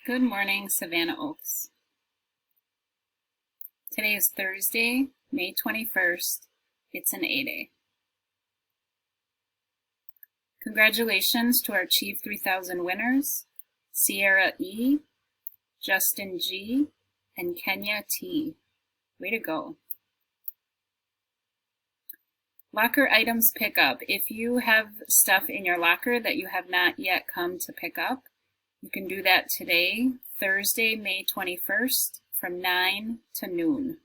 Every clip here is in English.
Good morning, Savannah Oaks. Today is Thursday, May 21st. It's an A-Day. Congratulations to our Achieve 3000 winners, Sierra E., Justin G., and Kenya T. Way to go. Locker items pickup. If you have stuff in your locker that you have not yet come to pick up, you can do that today, Thursday, May 21st, from 9 to noon.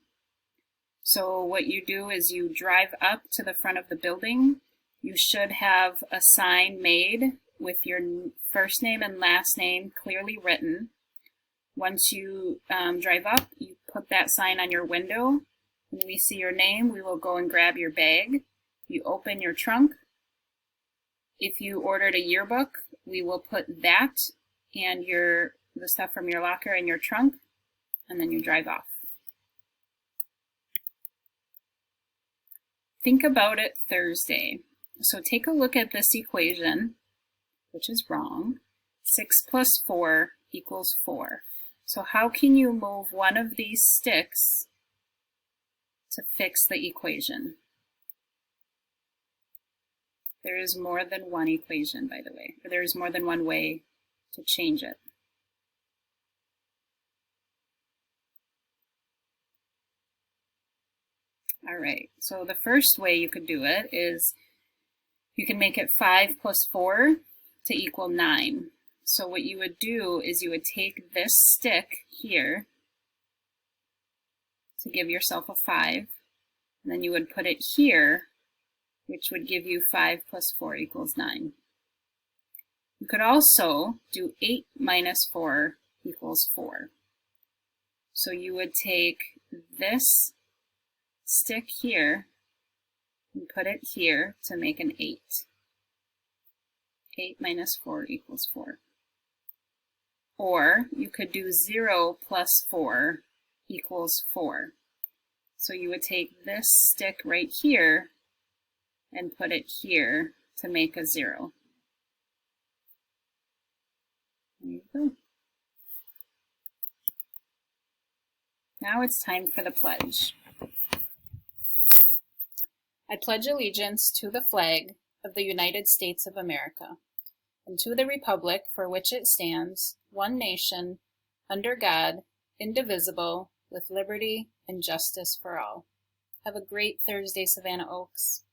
So what you do is you drive up to the front of the building. You should have a sign made with your first name and last name clearly written. Once you drive up, you put that sign on your window. When we see your name, we will go and grab your bag. You open your trunk. If you ordered a yearbook, we will put that and the stuff from your locker in your trunk, and then you drive off. Think about it Thursday. So take a look at this equation, which is wrong. 6 plus 4 equals 4. So how can you move one of these sticks to fix the equation? There is more than one equation, by the way. Or there is more than one way to change it. All right, so the first way you could do it is you can make it 5 plus 4 to equal 9. So what you would do is you would take this stick here to give yourself a 5, and then you would put it here, which would give you 5 plus 4 equals 9. You could also do 8 minus 4 equals 4. So you would take this stick here and put it here to make an 8. 8 minus 4 equals 4. Or you could do 0 plus 4 equals 4. So you would take this stick right here and put it here to make a 0. There you go. Now it's time for the pledge. I pledge allegiance to the flag of the United States of America, and to the republic for which it stands, one nation, under God, indivisible, with liberty and justice for all. Have a great Thursday, Savannah Oaks.